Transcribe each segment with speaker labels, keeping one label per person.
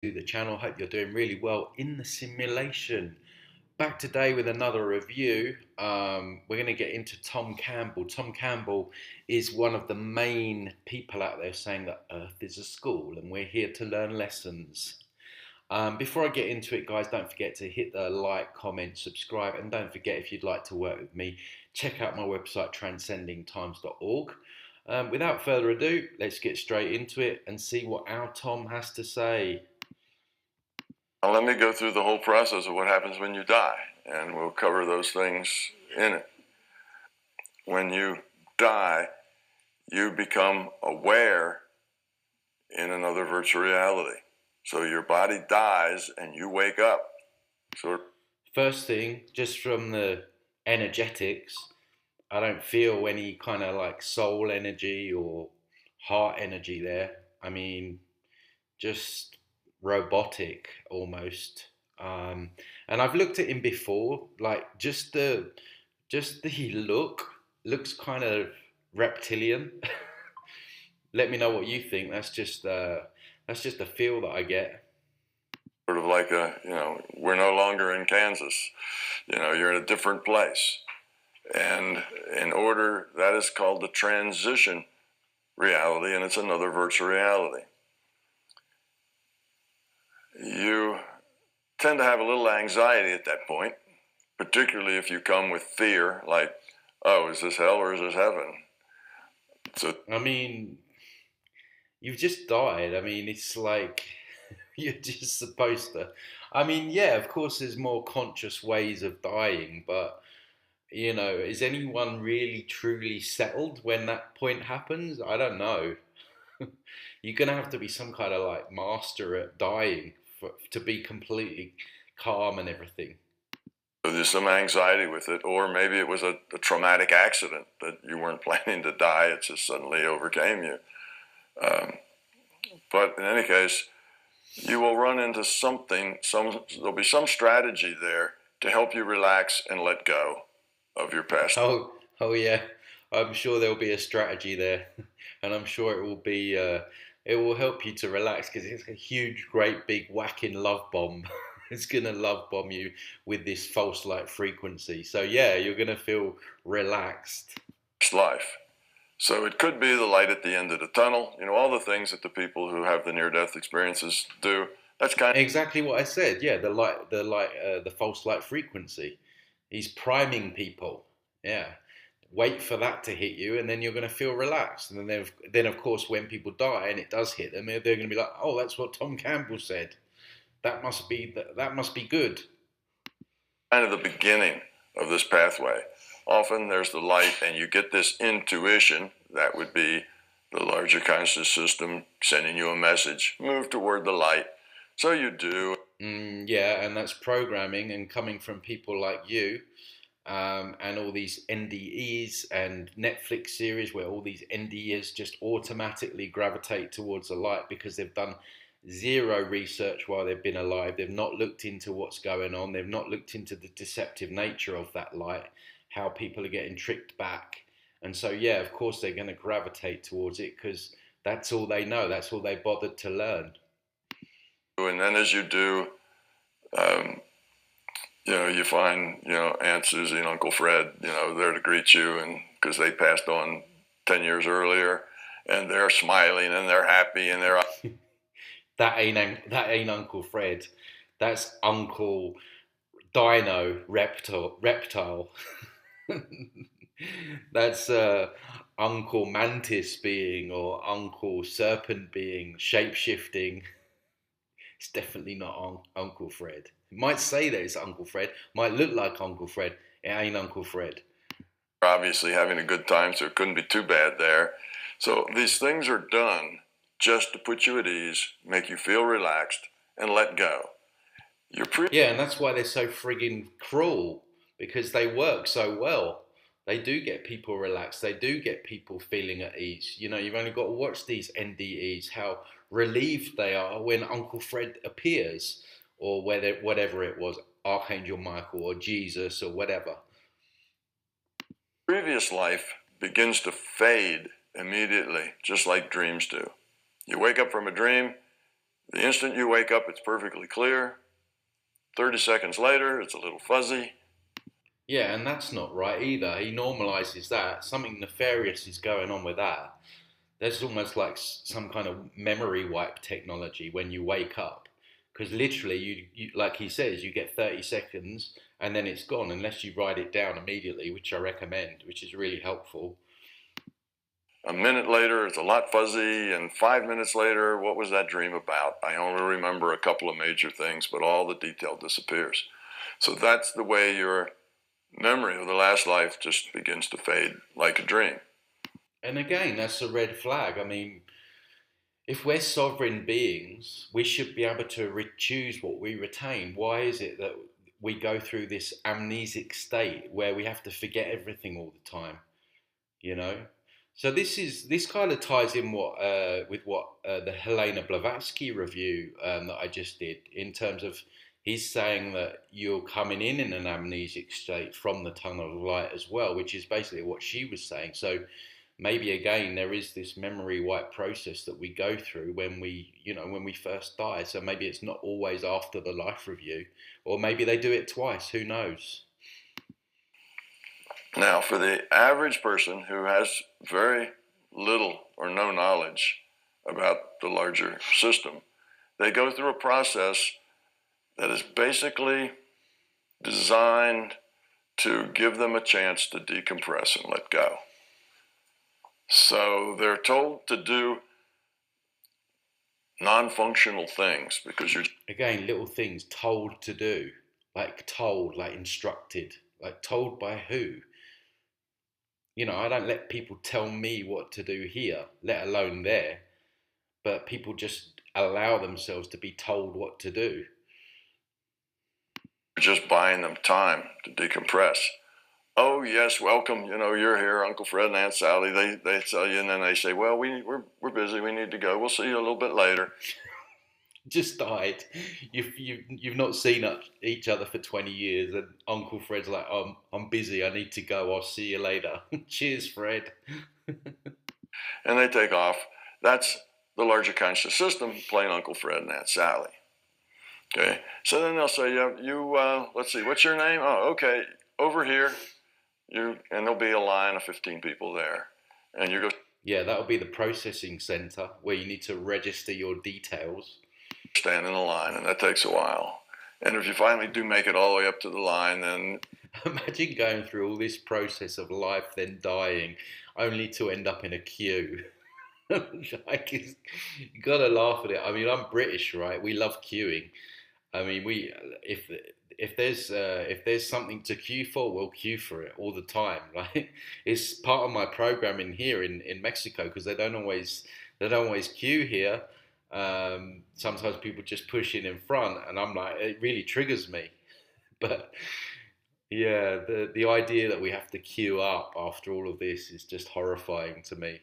Speaker 1: to the channel. Hope you're doing really well in the simulation. Back today with another review. We're going to get into Tom Campbell. Tom Campbell is one of the main people out there saying that Earth is a school and we're here to learn lessons. Before I get into it, guys, don't forget to hit the like, comment, subscribe, and don't forget, if you'd like to work with me, check out my website transcendingtimes.org. Without further ado, let's get straight into it and see what our Tom has to say.
Speaker 2: Now let me go through the whole process of what happens when you die, and we'll cover those things in it. When you die, you become aware in another virtual reality. So your body dies and you wake up. So
Speaker 1: First thing, just from the energetics, I don't feel any kind of like soul energy or heart energy there. I mean, just robotic almost. And I've looked at him before, like just the looks kind of reptilian. Let me know what you think. That's just a feel that I get.
Speaker 2: sort of like we're no longer in Kansas. You're in a different place. And in order, that is called the transition reality, and it's another virtual reality. You tend to have a little anxiety at that point, particularly if you come with fear, like, oh, is this hell or is this heaven? So,
Speaker 1: I mean, you've just died. I mean, it's like you're just supposed to. I mean, yeah, of course, there's more conscious ways of dying, but is anyone really truly settled when that point happens? I don't know. You're gonna have to be some kind of like master at dying to be completely calm and everything.
Speaker 2: there's some anxiety with it, or maybe it was a traumatic accident that you weren't planning to die, it just suddenly overcame you. Um, but in any case, you will run into there'll be some strategy there to help you relax and let go of your past.
Speaker 1: Oh yeah, I'm sure there'll be a strategy there, and I'm sure it will be. It will help you to relax because it's a huge, great, big, whacking love bomb. It's gonna love bomb you with this false light frequency. So yeah, you're gonna feel relaxed.
Speaker 2: Life. So it could be the light at the end of the tunnel, all the things that the people who have the near-death experiences do. That's kind
Speaker 1: Exactly what I said. Yeah, the false light frequency. He's priming people. Yeah, wait for that to hit you, and then you're going to feel relaxed. And then of course, when people die and it does hit them, they're going to be like, "Oh, that's what Tom Campbell said. That must be good."
Speaker 2: of the beginning of this pathway. Often there's the light, and you get this intuition. That would be the larger conscious system sending you a message. Move toward the light. So you do.
Speaker 1: Yeah, and that's programming and coming from people like you, and all these NDEs and Netflix series where all these NDEs just automatically gravitate towards the light because they've done zero research while they've been alive. They've not looked into what's going on. They've not looked into the deceptive nature of that light, how people are getting tricked back. And so, yeah, of course, they're going to gravitate towards it because that's all they know. That's all they bothered to learn.
Speaker 2: And then as you do, um, you find, Aunt Susie and Uncle Fred, there to greet you, and because they passed on 10 years earlier, and they're smiling and they're happy and they're
Speaker 1: That ain't Uncle Fred. That's Uncle Dino Reptile. That's Uncle Mantis being or Uncle Serpent being shape shifting. It's definitely not Uncle Fred. It might say that it's Uncle Fred. Might look like Uncle Fred. It ain't Uncle Fred.
Speaker 2: obviously having a good time, so it couldn't be too bad there. So these things are done just to put you at ease, make you feel relaxed, and let go.
Speaker 1: Yeah, and that's why they're so friggin' cruel because they work so well. They do get people relaxed. They do get people feeling at ease. You've only got to watch these NDEs, how relieved they are when Uncle Fred appears, or whatever it was, Archangel Michael or Jesus or whatever.
Speaker 2: Previous life begins to fade immediately, just like dreams do. You wake up from a dream, The instant you wake up, it's perfectly clear. 30 seconds later, it's a little fuzzy.
Speaker 1: Yeah, and that's not right either. He normalizes that. Something nefarious is going on with that. There's almost like some kind of memory wipe technology when you wake up. Because literally, like he says, you get 30 seconds and then it's gone unless you write it down immediately, which I recommend, which is really helpful.
Speaker 2: A minute later, it's a lot fuzzy, and 5 minutes later, what was that dream about? I only remember a couple of major things, but all the detail disappears. So that's the way your memory of the last life just begins to fade like a dream.
Speaker 1: And again, that's a red flag. I mean, if we're sovereign beings, we should be able to choose what we retain. Why is it that we go through this amnesic state where we have to forget everything all the time? You know, so this kind of ties in with what the Helena Blavatsky review that I just did, in terms of he's saying that you're coming in an amnesic state from the tunnel of light as well, which is basically what she was saying. So maybe again there is this memory wipe process that we go through when we first die. So maybe it's not always after the life review, or maybe they do it twice. Who knows?
Speaker 2: Now, for the average person who has very little or no knowledge about the larger system, they go through a process that is basically designed to give them a chance to decompress and let go. So they're told to do non-functional things because you're
Speaker 1: Again, little things told to do, like told, like instructed, like told by who? I don't let people tell me what to do here, let alone there, but people just allow themselves to be told what to do.
Speaker 2: just buying them time to decompress. Oh yes, welcome. You're here, Uncle Fred and Aunt Sally. They tell you, and then they say, "Well, we're busy. We need to go. We'll see you a little bit later."
Speaker 1: Just died. You've not seen each other for 20 years, and Uncle Fred's like, I'm busy. I need to go. I'll see you later. Cheers, Fred.
Speaker 2: And they take off. That's the larger conscious system playing Uncle Fred and Aunt Sally. Okay, so then they'll say, let's see, what's your name? Oh, okay, over here. And there'll be a line of 15 people there, and you go.
Speaker 1: Yeah, that'll be the processing center where you need to register your details.
Speaker 2: Stand in the line, and that takes a while. And if you finally do make it all the way up to the line, then
Speaker 1: imagine going through all this process of life, then dying, only to end up in a queue. Like, you gotta laugh at it. I mean, I'm British, right? We love queuing. I mean, if there's something to queue for, we'll queue for it all the time. Like, it's part of my programming here in Mexico, because they don't always queue here. Sometimes people just push in front, and I'm like, it really triggers me. But yeah, the idea that we have to queue up after all of this is just horrifying to me.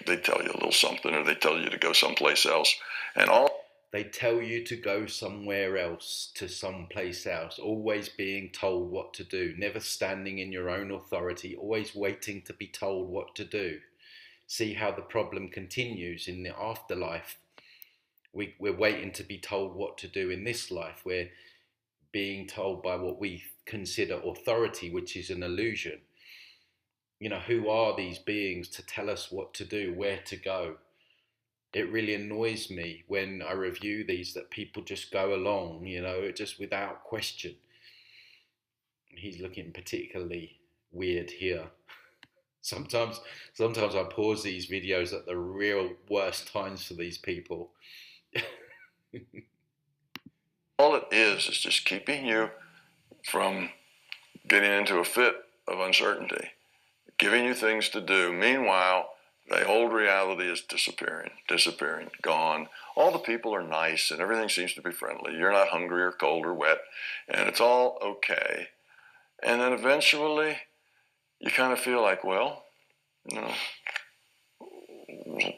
Speaker 2: they tell you a little something, or they tell you to go someplace else, and all.
Speaker 1: They tell you to go somewhere else, to someplace else, always being told what to do, never standing in your own authority, always waiting to be told what to do. See how the problem continues in the afterlife. We're waiting to be told what to do in this life. We're being told by what we consider authority, which is an illusion. Who are these beings to tell us what to do, where to go? It really annoys me when I review these that people just go along, just without question. He's looking particularly weird here. Sometimes I pause these videos at the real worst times for these people.
Speaker 2: All it is just keeping you from getting into a fit of uncertainty, giving you things to do. Meanwhile, the old reality is disappearing, gone. All the people are nice and everything seems to be friendly. You're not hungry or cold or wet, and it's all okay. And then eventually, you kind of feel like, well,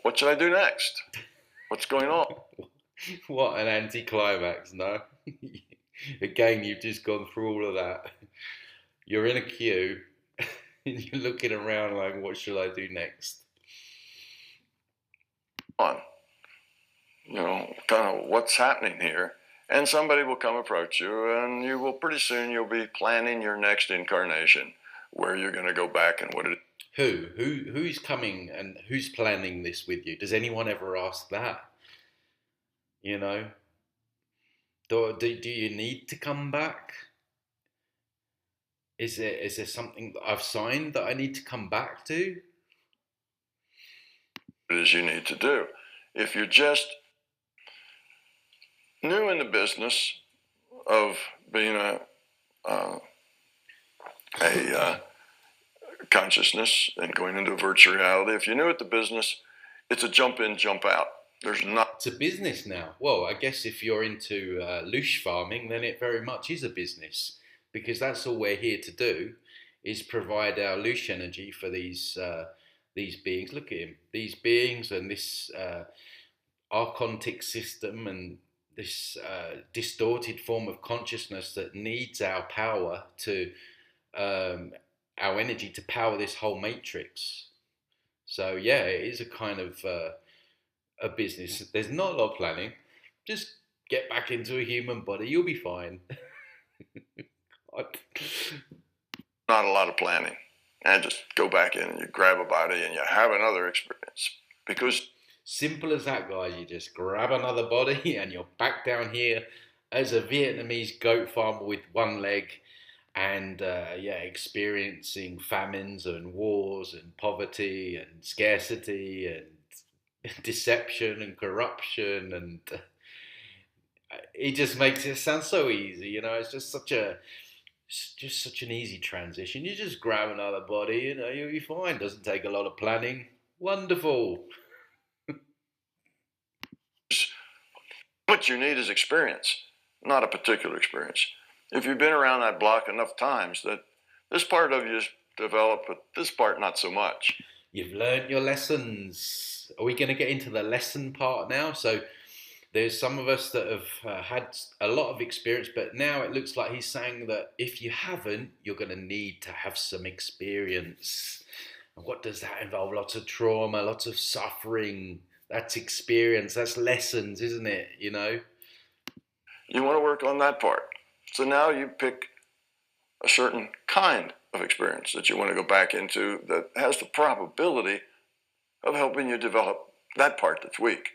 Speaker 2: what should I do next? What's going on?
Speaker 1: What an anticlimax, no? Again, you've just gone through all of that. You're in a queue, and you're looking around like, what shall I do next?
Speaker 2: On. kind of what's happening here. And somebody will come approach you, and you will pretty soon you'll be planning your next incarnation, where you're going to go back and what it.
Speaker 1: Who's coming and who's planning this with you? Does anyone ever ask that? You know, do you need to come back? Is there something that I've signed that I need to come back to?
Speaker 2: It is you need to do. If you're just new in the business of being a consciousness and going into virtual reality, if you're new at the business, it's a jump in, jump out. There's not.
Speaker 1: It's a business now. Well, I guess if you're into loosh farming, then it very much is a business, because that's all we're here to do, is provide our loosh energy for these beings. Look at him, these beings, and this archontic system, and this distorted form of consciousness that needs our power to our energy to power this whole matrix. So yeah, it is a kind of a business. There's not a lot of planning. Just get back into a human body. You'll be fine.
Speaker 2: Not a lot of planning. And just go back in and you grab a body and you have another experience. Because
Speaker 1: simple as that, guys. You just grab another body and you're back down here as a Vietnamese goat farmer with one leg, and experiencing famines and wars and poverty and scarcity and deception and corruption, and it just makes it sound so easy. It's just such an easy transition. You just grab another body, you'll be fine. Doesn't take a lot of planning. Wonderful.
Speaker 2: what you need is experience, not a particular experience. If you've been around that block enough times, that this part of you is developed, but this part not so much.
Speaker 1: You've learned your lessons. Are we going to get into the lesson part now? So there's some of us that have had a lot of experience, but now it looks like he's saying that if you haven't, you're going to need to have some experience. And what does that involve? Lots of trauma, lots of suffering. That's experience. That's lessons, isn't it?
Speaker 2: You want to work on that part. So now you pick a certain kind of experience that you want to go back into that has the probability of helping you develop that part that's weak.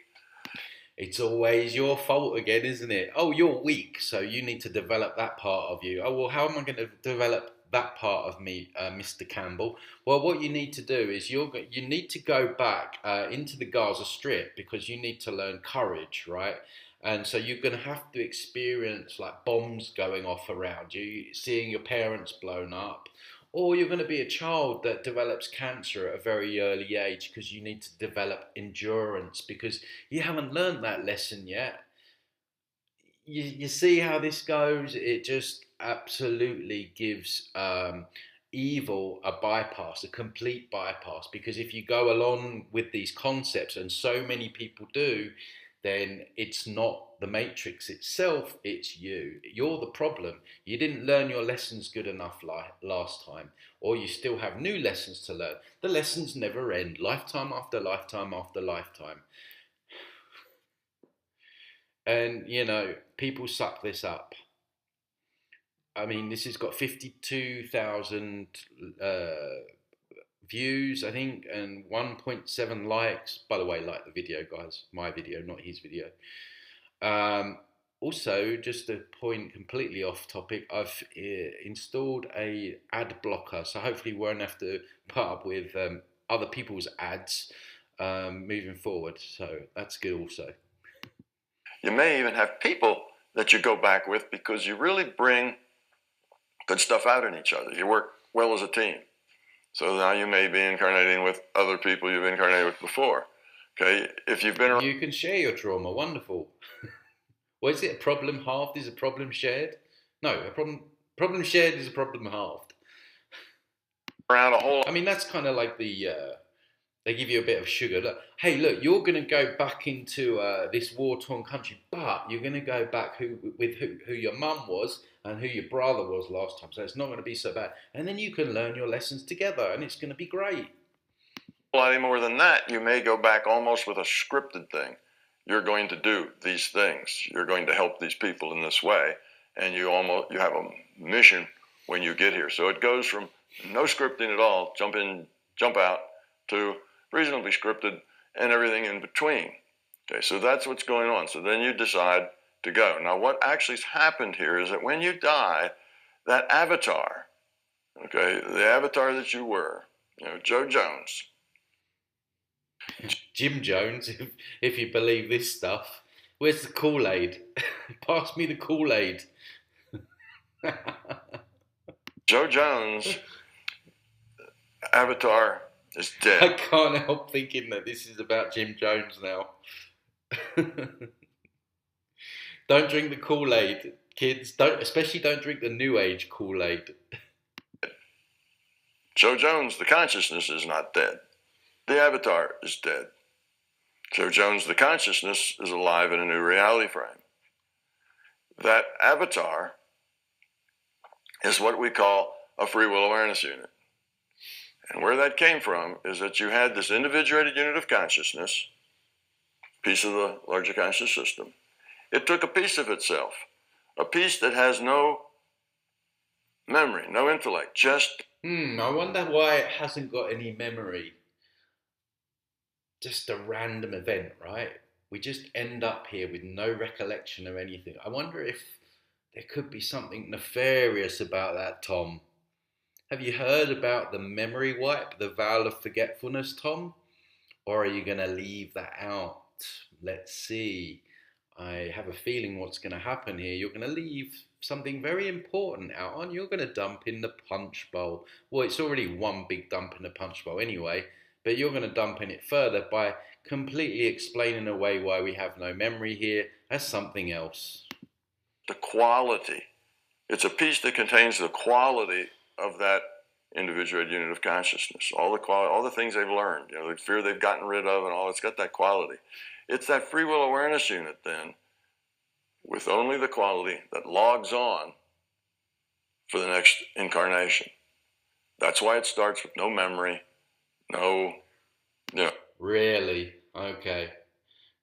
Speaker 1: It's always your fault again, isn't it? Oh, you're weak, so you need to develop that part of you. Oh, well, how am I going to develop that part of me, Mr. Campbell? Well, what you need to do is you need to go back into the Gaza Strip, because you need to learn courage, right? And so you're going to have to experience like bombs going off around you, seeing your parents blown up, or you're going to be a child that develops cancer at a very early age, because you need to develop endurance, because you haven't learned that lesson yet. You see how this goes? It just absolutely gives evil a bypass, a complete bypass, because if you go along with these concepts, and so many people do, then it's not the matrix itself, it's you. You're the problem. You didn't learn your lessons good enough last time, or you still have new lessons to learn. The lessons never end, lifetime after lifetime after lifetime. And, people suck this up. I mean, this has got 52,000 views, I think, and 1.7 likes. By the way, like the video, guys. My video, not his video. Also, just a point completely off topic, I've installed a ad blocker, so hopefully we won't have to put up with other people's ads moving forward. So that's good also.
Speaker 2: You may even have people that you go back with because you really bring good stuff out in each other. You work well as a team. So now you may be incarnating with other people you've incarnated with before. Okay, if you've been around,
Speaker 1: you can share your trauma. Wonderful. What is it? A problem halved is a problem shared? No, a problem shared is a problem halved.
Speaker 2: Around a whole.
Speaker 1: I mean, that's kind of like the they give you a bit of sugar. Look, hey, look, you're going to go back into this war-torn country, but you're going to go back with who your mum was and who your brother was last time. So it's not going to be so bad. And then you can learn your lessons together, and it's going to be great.
Speaker 2: Well, any more than that, you may go back almost with a scripted thing. you're going to do these things. You're going to help these people in this way, and you have a mission when you get here. So it goes from no scripting at all, jump in, jump out, to reasonably scripted and everything in between. Okay, so that's what's going on. So then you decide to go. Now, what actually has happened here is that when you die, that avatar, okay, the avatar that you were, Joe Jones.
Speaker 1: Jim Jones, if you believe this stuff. Where's the Kool-Aid? Pass me the Kool-Aid.
Speaker 2: Joe Jones' avatar is dead.
Speaker 1: I can't help thinking that this is about Jim Jones now. Don't drink the Kool-Aid, kids. Especially don't drink the New Age Kool-Aid.
Speaker 2: Joe Jones, the consciousness, is not dead. The avatar is dead. Joe Jones, the consciousness, is alive in a new reality frame. That avatar is what we call a free will awareness unit. And where that came from is that you had this individuated unit of consciousness, piece of the larger conscious system. It took a piece of itself, a piece that has no memory, no intellect, just...
Speaker 1: I wonder why it hasn't got any memory. Just a random event, right? We just end up here with no recollection of anything. I wonder if there could be something nefarious about that, Tom. Have you heard about the memory wipe, the vow of forgetfulness, Tom? Or are you going to leave that out? Let's see. I have a feeling what's going to happen here. You're going to leave something very important out, aren't you? You're going to dump in the punch bowl. Well, it's already one big dump in the punch bowl anyway, but you're going to dump in it further by completely explaining away why we have no memory here as something else.
Speaker 2: The quality. It's a piece that contains the quality of that individuated unit of consciousness. All the things they've learned, the fear they've gotten rid of and all, it's got that quality. It's that free will awareness unit then, with only the quality that logs on for the next incarnation. That's why it starts with no memory,
Speaker 1: Really? Okay.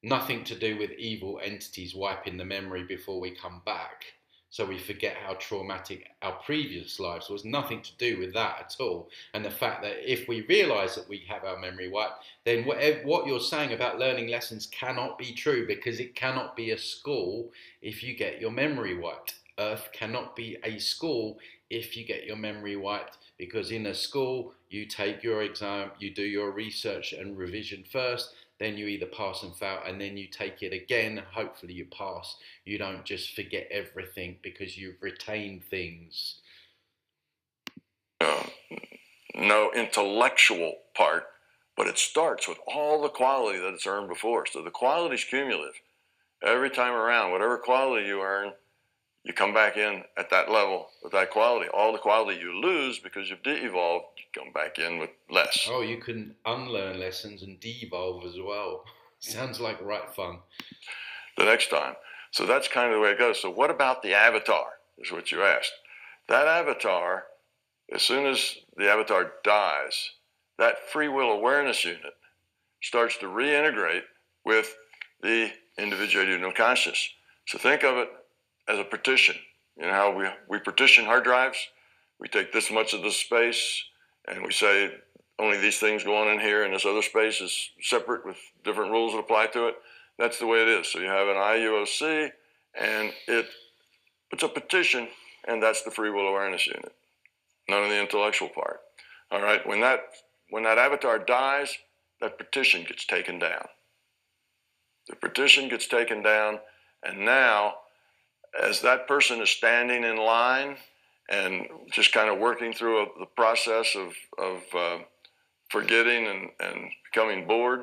Speaker 1: Nothing to do with evil entities wiping the memory before we come back, so we forget how traumatic our previous lives was. Nothing to do with that at all. And the fact that if we realise that we have our memory wiped, then what you're saying about learning lessons cannot be true, because it cannot be a school if you get your memory wiped. Earth cannot be a school if you get your memory wiped, because in a school you take your exam, you do your research and revision first, then you either pass and fail, and then you take it again, hopefully you pass. You don't just forget everything because you've retained things.
Speaker 2: No intellectual part, but it starts with all the quality that it's earned before. So the quality is cumulative. Every time around, whatever quality you earn, you come back in at that level with that quality. All the quality you lose because you've de-evolved, you come back in with less.
Speaker 1: Oh, you can unlearn lessons and de-evolve as well. Sounds like right fun.
Speaker 2: The next time. So that's kind of the way it goes. So what about the avatar, is what you asked. That avatar, as soon as the avatar dies, that free will awareness unit starts to reintegrate with the individuated unit of consciousness. So think of it as a partition. You know how we partition hard drives? We take this much of the space and we say only these things go on in here and this other space is separate with different rules that apply to it. That's the way it is. So you have an IUOC and it's a partition, and that's the free will awareness unit. None of the intellectual part. All right, when that avatar dies, that partition gets taken down. The partition gets taken down, and now as that person is standing in line and just kind of working through the process of forgetting and becoming bored.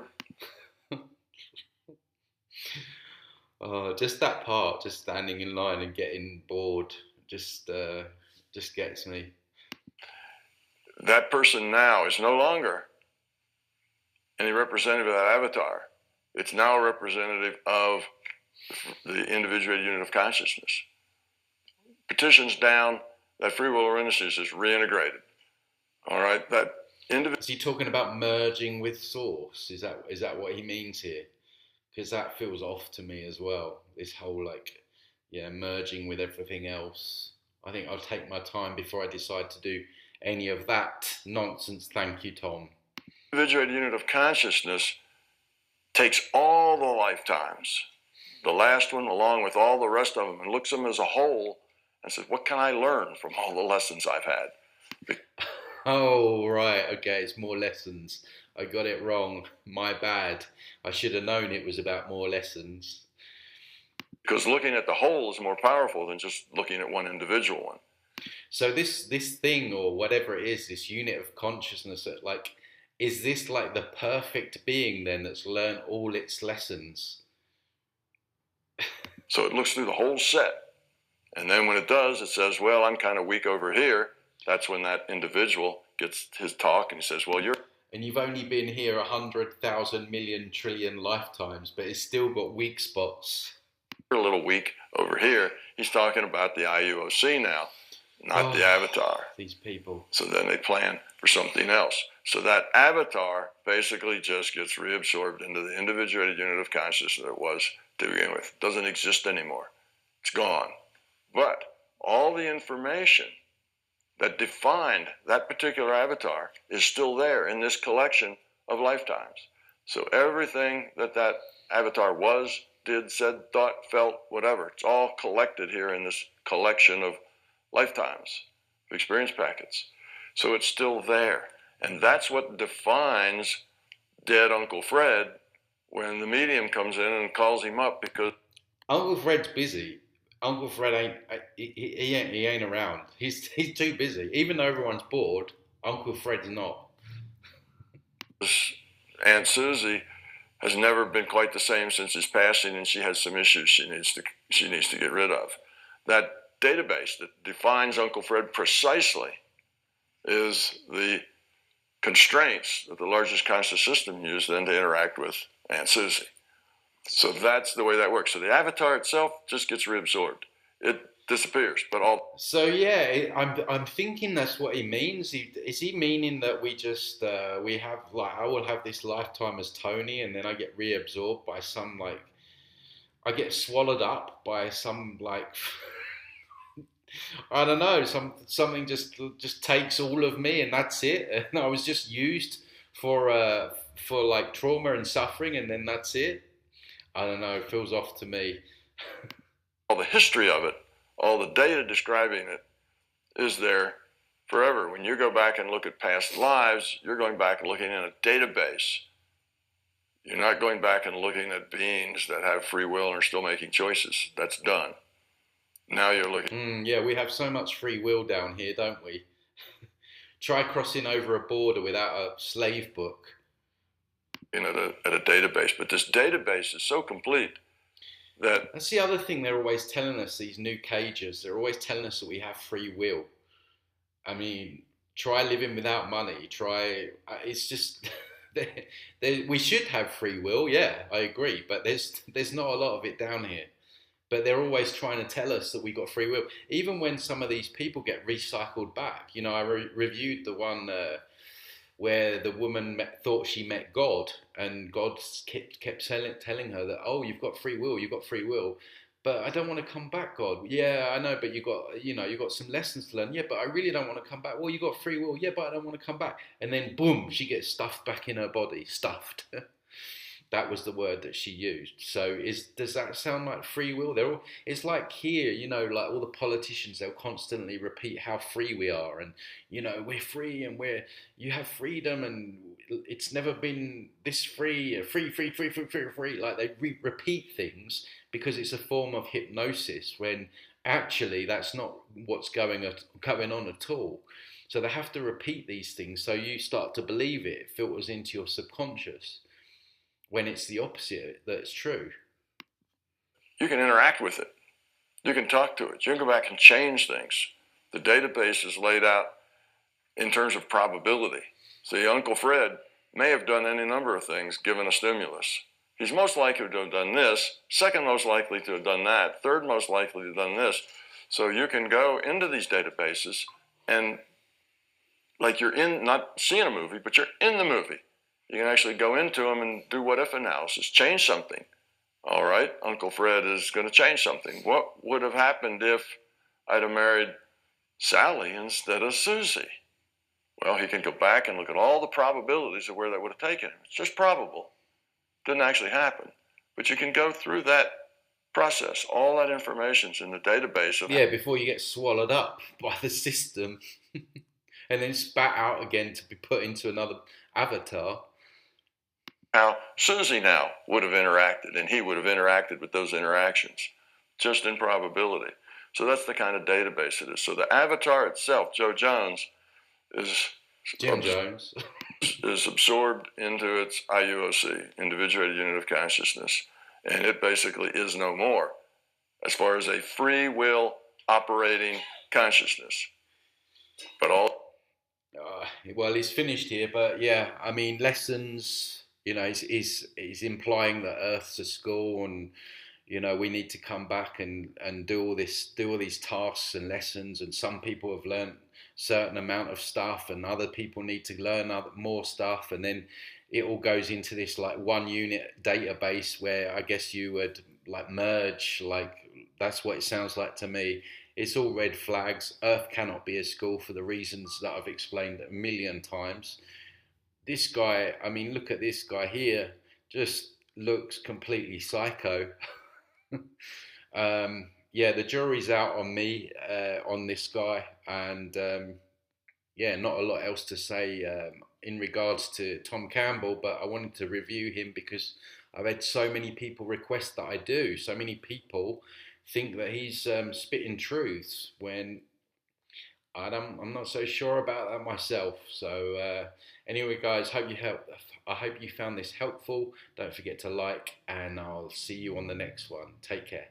Speaker 1: Oh, just that part, just standing in line and getting bored, just gets me.
Speaker 2: That person now is no longer any representative of that avatar. It's now a representative of the individuated unit of consciousness. Petitions down, that free will awareness is reintegrated. All right,
Speaker 1: Is he talking about merging with source? Is that what he means here? because that feels off to me as well. This whole like, yeah, merging with everything else. I think I'll take my time before I decide to do any of that nonsense. Thank you, Tom.
Speaker 2: Individuated unit of consciousness takes all the lifetimes, the last one along with all the rest of them, and looks at them as a whole and says, what can I learn from all the lessons I've had?
Speaker 1: Oh, right. Okay, it's more lessons. I got it wrong. My bad. I should have known it was about more lessons.
Speaker 2: Because looking at the whole is more powerful than just looking at one individual one.
Speaker 1: So this thing or whatever it is, this unit of consciousness that like is this like the perfect being then that's learned all its lessons?
Speaker 2: So it looks through the whole set. And then when it does, it says, well, I'm kind of weak over here. That's when that individual gets his talk and he says, well, you're...
Speaker 1: And you've only been here 100,000,000,000,000,000,000 lifetimes, but it's still got weak spots.
Speaker 2: You're a little weak over here. He's talking about the IUOC now, not the avatar.
Speaker 1: These people.
Speaker 2: So then they plan for something else. So that avatar basically just gets reabsorbed into the individuated unit of consciousness that it was to begin with. It doesn't exist anymore. It's gone. But all the information that defined that particular avatar is still there in this collection of lifetimes. So everything that that avatar was, did, said, thought, felt, whatever, it's all collected here in this collection of lifetimes, of experience packets. So it's still there. And that's what defines dead Uncle Fred when the medium comes in and calls him up because
Speaker 1: Uncle Fred's busy. Uncle Fred ain't around. He's too busy. Even though everyone's bored, Uncle Fred's not.
Speaker 2: Aunt Susie has never been quite the same since his passing, and she has some issues she needs to get rid of. That database that defines Uncle Fred precisely is the constraints that the largest conscious system used then to interact with Aunt Susie. So that's the way that works. So the avatar itself just gets reabsorbed. It disappears, but all...
Speaker 1: So yeah, I'm thinking that's what he means. Is he meaning that we just we have like I will have this lifetime as Tony, and then I get reabsorbed by some like I get swallowed up by some like I don't know something just takes all of me and that's it. And I was just used for like trauma and suffering, and then that's it. I don't know. It feels off to me.
Speaker 2: All the history of it, all the data describing it is there forever. When you go back and look at past lives, you're going back and looking in a database. You're not going back and looking at beings that have free will and are still making choices. That's done. Now you're looking...
Speaker 1: Yeah, we have so much free will down here, don't we? Try crossing over a border without a slave book.
Speaker 2: At a database, but this database is so complete that...
Speaker 1: That's the other thing they're always telling us, these new cages, they're always telling us that we have free will. I mean, try living without money, it's just, we should have free will, yeah, I agree, but there's not a lot of it down here. But they're always trying to tell us that we got free will. Even when some of these people get recycled back. You know, I reviewed the one where the woman thought she met God, and God kept telling her that, oh, you've got free will, but I don't want to come back, God. Yeah, I know, but you got some lessons to learn. Yeah, but I really don't want to come back. Well, you got free will. Yeah, but I don't want to come back. And then boom, she gets stuffed back in her body, stuffed. That was the word that she used. So does that sound like free will? It's like here, like all the politicians, they'll constantly repeat how free we are, and we're free, and you have freedom, and it's never been this free, free. Like they repeat things because it's a form of hypnosis, when actually that's not what's going on at all. So they have to repeat these things so you start to believe it. It filters into your subconscious, when it's the opposite that's true.
Speaker 2: You can interact with it. You can talk to it. You can go back and change things. The database is laid out in terms of probability. See, Uncle Fred may have done any number of things given a stimulus. He's most likely to have done this, second most likely to have done that, third most likely to have done this. So you can go into these databases and, like you're not seeing a movie, but you're in the movie. You can actually go into them and do what-if analysis, change something. All right, Uncle Fred is going to change something. What would have happened if I'd have married Sally instead of Susie? Well, he can go back and look at all the probabilities of where that would have taken him. It's just probable. Didn't actually happen. But you can go through that process. All that information's in the database of
Speaker 1: Yeah, before you get swallowed up by the system and then spat out again to be put into another avatar.
Speaker 2: how Susie now would have interacted, and he would have interacted with those interactions, just in probability. So that's the kind of database it is. So the avatar itself, Joe Jones, is
Speaker 1: Jim Jones.
Speaker 2: is absorbed into its IUOC, individuated unit of consciousness, and it basically is no more as far as a free will operating consciousness. But all
Speaker 1: Well, he's finished here, but yeah, I mean, lessons. You know, he's implying that Earth's a school, and you know we need to come back and do all these tasks and lessons. And some people have learned certain amount of stuff, and other people need to learn more stuff, and then it all goes into this like one unit database where I guess you would like merge. Like that's what it sounds like to me. It's all red flags. Earth cannot be a school for the reasons that I've explained a million times. This guy, I mean, look at this guy here, just looks completely psycho. Yeah, the jury's out on me on this guy, and yeah, not a lot else to say in regards to Tom Campbell, but I wanted to review him because I've had so many people request that I do. So many people think that he's spitting truths when I'm not so sure about that myself. So anyway, guys, I hope you found this helpful. Don't forget to like, and I'll see you on the next one. Take care.